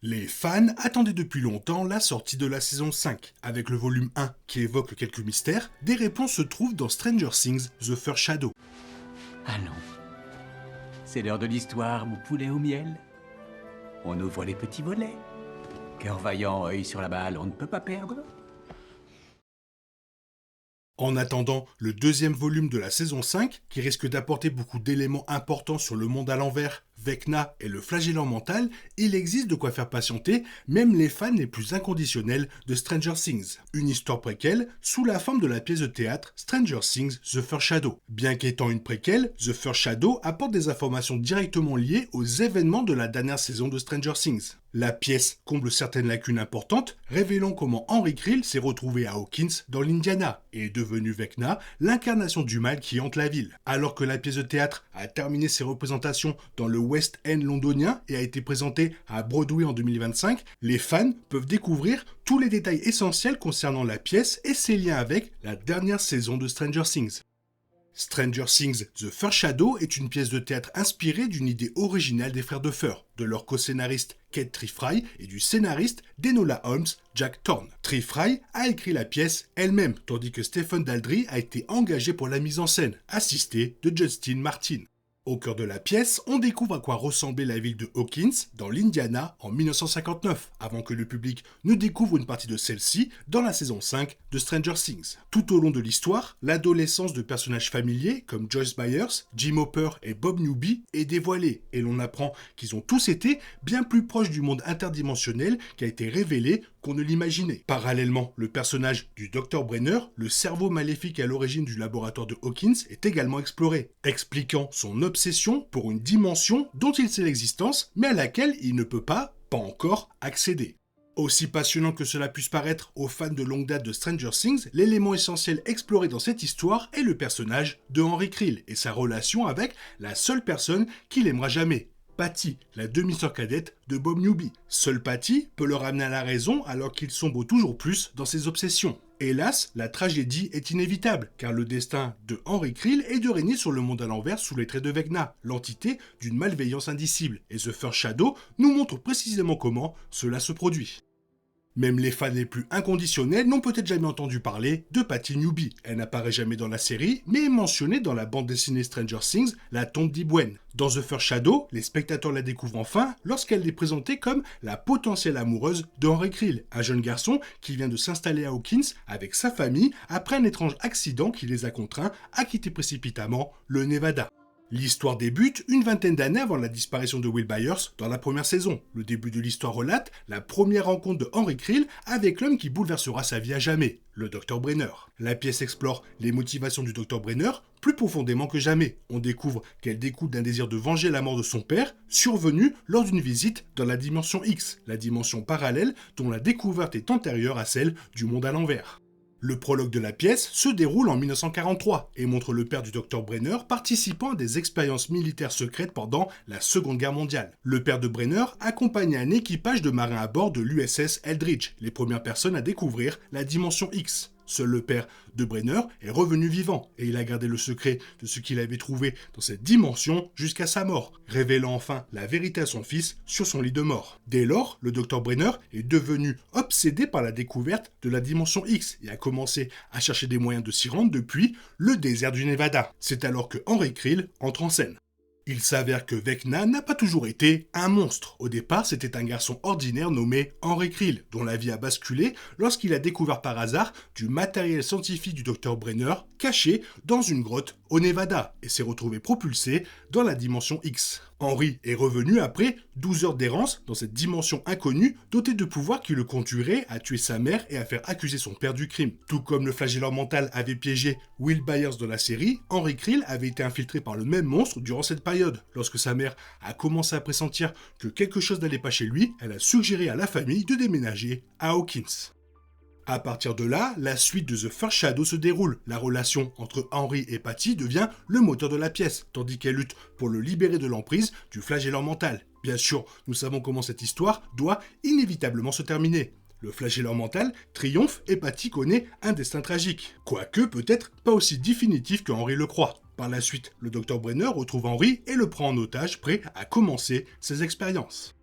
Les fans attendaient depuis longtemps la sortie de la saison 5. Avec le volume 1 qui évoque quelques mystères, des réponses se trouvent dans Stranger Things The First Shadow. Allons. C'est l'heure de l'histoire, mon poulet au miel. On ouvre les petits volets. Cœur vaillant, œil sur la balle, on ne peut pas perdre. En attendant le deuxième volume de la saison 5, qui risque d'apporter beaucoup d'éléments importants sur le monde à l'envers, Vecna et le flagellant mental, il existe de quoi faire patienter même les fans les plus inconditionnels de Stranger Things. Une histoire préquelle sous la forme de la pièce de théâtre Stranger Things The First Shadow. Bien qu'étant une préquelle, The First Shadow apporte des informations directement liées aux événements de la dernière saison de Stranger Things. La pièce comble certaines lacunes importantes, révélant comment Henry Creel s'est retrouvé à Hawkins dans l'Indiana et est devenu Vecna, l'incarnation du mal qui hante la ville. Alors que la pièce de théâtre a terminé ses représentations dans le West End londonien et a été présentée à Broadway en 2025, les fans peuvent découvrir tous les détails essentiels concernant la pièce et ses liens avec la dernière saison de Stranger Things. Stranger Things The First Shadow est une pièce de théâtre inspirée d'une idée originale des frères Duffer, de leur co-scénariste Kate Tree-Fry et du scénariste d'Enola Holmes, Jack Thorne. Tree-Fry a écrit la pièce elle-même, tandis que Stephen Daldry a été engagé pour la mise en scène, assisté de Justin Martin. Au cœur de la pièce, on découvre à quoi ressemblait la ville de Hawkins, dans l'Indiana, en 1959, avant que le public ne découvre une partie de celle-ci dans la saison 5 de Stranger Things. Tout au long de l'histoire, l'adolescence de personnages familiers comme Joyce Byers, Jim Hopper et Bob Newby est dévoilée, et l'on apprend qu'ils ont tous été bien plus proches du monde interdimensionnel qui a été révélé qu'on ne l'imaginait. Parallèlement, le personnage du Dr Brenner, le cerveau maléfique à l'origine du laboratoire de Hawkins, est également exploré, expliquant son obsession pour une dimension dont il sait l'existence, mais à laquelle il ne peut pas encore, accéder. Aussi passionnant que cela puisse paraître aux fans de longue date de Stranger Things, l'élément essentiel exploré dans cette histoire est le personnage de Henry Creel et sa relation avec la seule personne qu'il aimera jamais, Patty, la demi-sœur cadette de Bob Newby. Seule Patty peut le ramener à la raison alors qu'il sombre toujours plus dans ses obsessions. Hélas, la tragédie est inévitable, car le destin de Henry Creel est de régner sur le monde à l'envers sous les traits de Vecna, l'entité d'une malveillance indicible, et The First Shadow nous montre précisément comment cela se produit. Même les fans les plus inconditionnels n'ont peut-être jamais entendu parler de Patty Newby. Elle n'apparaît jamais dans la série, mais est mentionnée dans la bande dessinée Stranger Things, La tombe d'Ibwen. Dans The First Shadow, les spectateurs la découvrent enfin lorsqu'elle est présentée comme la potentielle amoureuse de Henry Creel, un jeune garçon qui vient de s'installer à Hawkins avec sa famille après un étrange accident qui les a contraints à quitter précipitamment le Nevada. L'histoire débute une vingtaine d'années avant la disparition de Will Byers dans la première saison. Le début de l'histoire relate la première rencontre de Henry Creel avec l'homme qui bouleversera sa vie à jamais, le Dr Brenner. La pièce explore les motivations du Dr Brenner plus profondément que jamais. On découvre qu'elle découle d'un désir de venger la mort de son père, survenu lors d'une visite dans la dimension X, la dimension parallèle dont la découverte est antérieure à celle du monde à l'envers. Le prologue de la pièce se déroule en 1943 et montre le père du Dr Brenner participant à des expériences militaires secrètes pendant la Seconde Guerre mondiale. Le père de Brenner accompagne un équipage de marins à bord de l'USS Eldridge, les premières personnes à découvrir la dimension X. Seul le père de Brenner est revenu vivant et il a gardé le secret de ce qu'il avait trouvé dans cette dimension jusqu'à sa mort, révélant enfin la vérité à son fils sur son lit de mort. Dès lors, le Dr Brenner est devenu obsédé par la découverte de la dimension X et a commencé à chercher des moyens de s'y rendre depuis le désert du Nevada. C'est alors que Henry Creel entre en scène. Il s'avère que Vecna n'a pas toujours été un monstre. Au départ, c'était un garçon ordinaire nommé Henry Creel, dont la vie a basculé lorsqu'il a découvert par hasard du matériel scientifique du Dr Brenner caché dans une grotte au Nevada et s'est retrouvé propulsé dans la dimension X. Henry est revenu après 12 heures d'errance dans cette dimension inconnue dotée de pouvoirs qui le conduiraient à tuer sa mère et à faire accuser son père du crime. Tout comme le flagellant mental avait piégé Will Byers dans la série, Henry Creel avait été infiltré par le même monstre durant cette période. Lorsque sa mère a commencé à pressentir que quelque chose n'allait pas chez lui, elle a suggéré à la famille de déménager à Hawkins. À partir de là, la suite de The First Shadow se déroule. La relation entre Henry et Patty devient le moteur de la pièce, tandis qu'elle lutte pour le libérer de l'emprise du flagellant mental. Bien sûr, nous savons comment cette histoire doit inévitablement se terminer. Le flagellant mental triomphe et Patty connaît un destin tragique. Quoique peut-être pas aussi définitif que Henry le croit. Par la suite, le Dr Brenner retrouve Henry et le prend en otage, prêt à commencer ses expériences.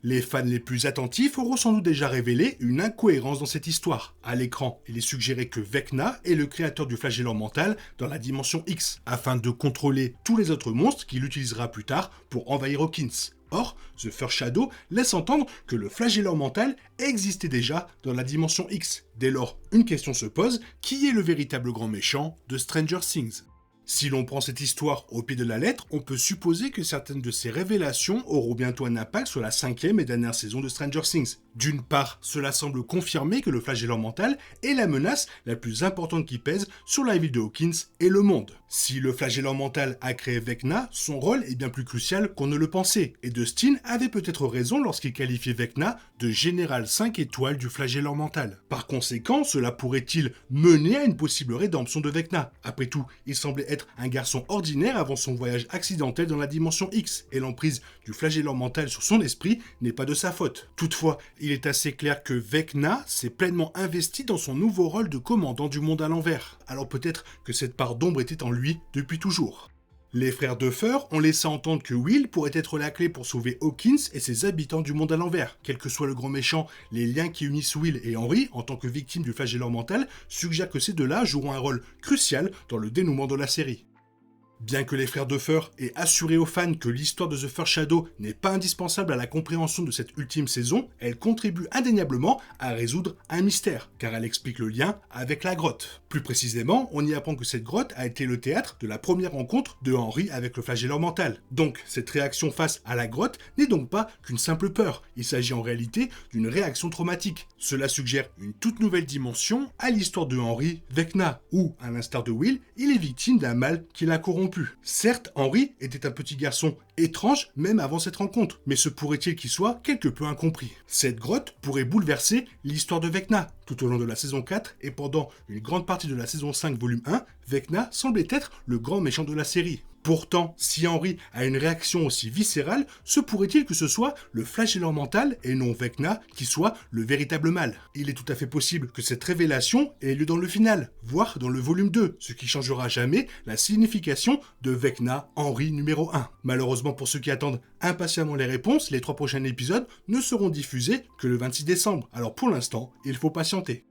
Les fans les plus attentifs auront sans doute déjà révélé une incohérence dans cette histoire. À l'écran, il est suggéré que Vecna est le créateur du flagellant mental dans la dimension X, afin de contrôler tous les autres monstres qu'il utilisera plus tard pour envahir Hawkins. Or, The First Shadow laisse entendre que le flagellant mental existait déjà dans la dimension X. Dès lors, une question se pose, qui est le véritable grand méchant de Stranger Things ? Si l'on prend cette histoire au pied de la lettre, on peut supposer que certaines de ces révélations auront bientôt un impact sur la 5e et dernière saison de Stranger Things. D'une part, cela semble confirmer que le flagellant mental est la menace la plus importante qui pèse sur la ville de Hawkins et le monde. Si le flagellant mental a créé Vecna, son rôle est bien plus crucial qu'on ne le pensait, et Dustin avait peut-être raison lorsqu'il qualifiait Vecna de général 5 étoiles du flagellant mental. Par conséquent, cela pourrait-il mener à une possible rédemption de Vecna ? Après tout, il semblait être un garçon ordinaire avant son voyage accidentel dans la dimension X, et l'emprise du flagellant mental sur son esprit n'est pas de sa faute. Toutefois, il est assez clair que Vecna s'est pleinement investi dans son nouveau rôle de commandant du monde à l'envers. Alors peut-être que cette part d'ombre était en lui depuis toujours. Les frères Duffer ont laissé entendre que Will pourrait être la clé pour sauver Hawkins et ses habitants du monde à l'envers. Quel que soit le grand méchant, les liens qui unissent Will et Henry, en tant que victimes du flagellant mental, suggèrent que ces deux-là joueront un rôle crucial dans le dénouement de la série. Bien que les frères Duffer aient assuré aux fans que l'histoire de The First Shadow n'est pas indispensable à la compréhension de cette ultime saison, elle contribue indéniablement à résoudre un mystère, car elle explique le lien avec la grotte. Plus précisément, on y apprend que cette grotte a été le théâtre de la première rencontre de Henry avec le flagellant mental. Donc, cette réaction face à la grotte n'est donc pas qu'une simple peur, il s'agit en réalité d'une réaction traumatique. Cela suggère une toute nouvelle dimension à l'histoire de Henry Vecna, où, à l'instar de Will, il est victime d'un mal qui l'a corrompu. Certes, Henry était un petit garçon étrange même avant cette rencontre, mais se pourrait-il qu'il soit quelque peu incompris. Cette grotte pourrait bouleverser l'histoire de Vecna. Tout au long de la saison 4 et pendant une grande partie de la saison 5 volume 1, Vecna semblait être le grand méchant de la série. Pourtant, si Henry a une réaction aussi viscérale, se pourrait-il que ce soit le flagellant mental et non Vecna qui soit le véritable mal ? Il est tout à fait possible que cette révélation ait lieu dans le final, voire dans le volume 2, ce qui changera jamais la signification de Vecna Henry numéro 1. Malheureusement pour ceux qui attendent impatiemment les réponses, les 3 prochains épisodes ne seront diffusés que le 26 décembre, alors pour l'instant, il faut patienter.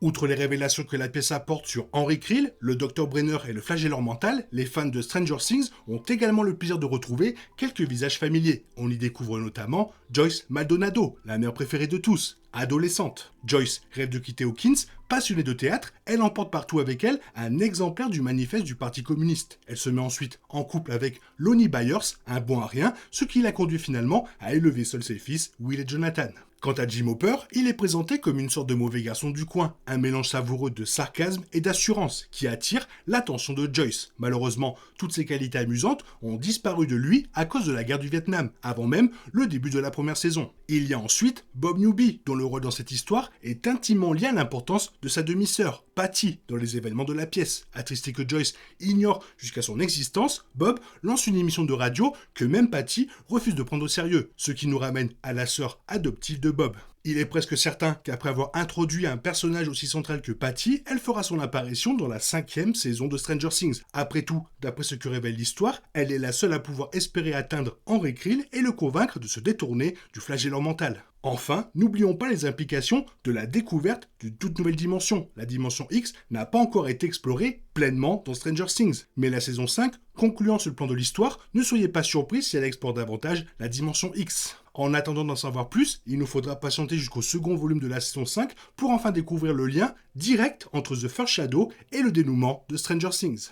Outre les révélations que la pièce apporte sur Henry Creel, le Dr Brenner et le flagellant mental, les fans de Stranger Things ont également le plaisir de retrouver quelques visages familiers. On y découvre notamment Joyce Maldonado, la mère préférée de tous, adolescente. Joyce rêve de quitter Hawkins, passionnée de théâtre, elle emporte partout avec elle un exemplaire du manifeste du Parti communiste. Elle se met ensuite en couple avec Lonnie Byers, un bon à rien, ce qui la conduit finalement à élever seuls ses fils, Will et Jonathan. Quant à Jim Hopper, il est présenté comme une sorte de mauvais garçon du coin, un mélange savoureux de sarcasme et d'assurance qui attire l'attention de Joyce. Malheureusement, toutes ces qualités amusantes ont disparu de lui à cause de la guerre du Vietnam, avant même le début de la première saison. Il y a ensuite Bob Newby, dont le rôle dans cette histoire est intimement lié à l'importance de sa demi-sœur, Patty, dans les événements de la pièce. Attristé que Joyce ignore jusqu'à son existence, Bob lance une émission de radio que même Patty refuse de prendre au sérieux, ce qui nous ramène à la sœur adoptive de Bob. Il est presque certain qu'après avoir introduit un personnage aussi central que Patty, elle fera son apparition dans la 5e saison de Stranger Things. Après tout, d'après ce que révèle l'histoire, elle est la seule à pouvoir espérer atteindre Henry Creel et le convaincre de se détourner du flagellant mental. Enfin, n'oublions pas les implications de la découverte d'une toute nouvelle dimension. La dimension X n'a pas encore été explorée pleinement dans Stranger Things, mais la saison 5, concluant sur le plan de l'histoire, ne soyez pas surpris si elle explore davantage la dimension X. En attendant d'en savoir plus, il nous faudra patienter jusqu'au second volume de la saison 5 pour enfin découvrir le lien direct entre The First Shadow et le dénouement de Stranger Things.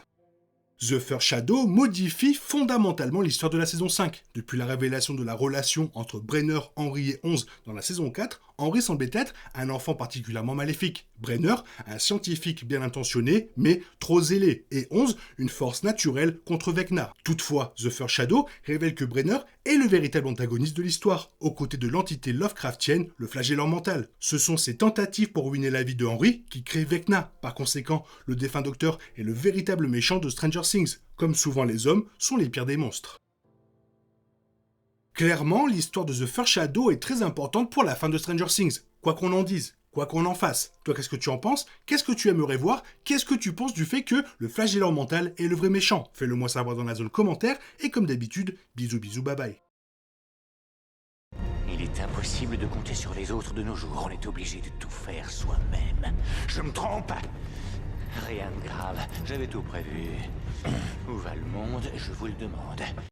The First Shadow modifie fondamentalement l'histoire de la saison 5. Depuis la révélation de la relation entre Brenner, Henry et 11 dans la saison 4, Henry semblait être un enfant particulièrement maléfique. Brenner, un scientifique bien intentionné, mais trop zélé. Et 11, une force naturelle contre Vecna. Toutefois, The First Shadow révèle que Brenner est le véritable antagoniste de l'histoire, aux côtés de l'entité Lovecraftienne, le flagellant mental. Ce sont ces tentatives pour ruiner la vie de Henry qui créent Vecna. Par conséquent, le défunt docteur est le véritable méchant de Stranger Things. Comme souvent les hommes sont les pires des monstres. Clairement, l'histoire de The First Shadow est très importante pour la fin de Stranger Things. Quoi qu'on en dise, quoi qu'on en fasse. Toi, qu'est-ce que tu en penses ? Qu'est-ce que tu aimerais voir ? Qu'est-ce que tu penses du fait que le flagellant mental est le vrai méchant ? Fais-le moi savoir dans la zone commentaire. Et comme d'habitude, bisous bisous, bye bye. est impossible de compter sur les autres de nos jours. On est obligé de tout faire soi-même. Je me trompe? Rien de grave, j'avais tout prévu. Où va le monde, je vous le demande.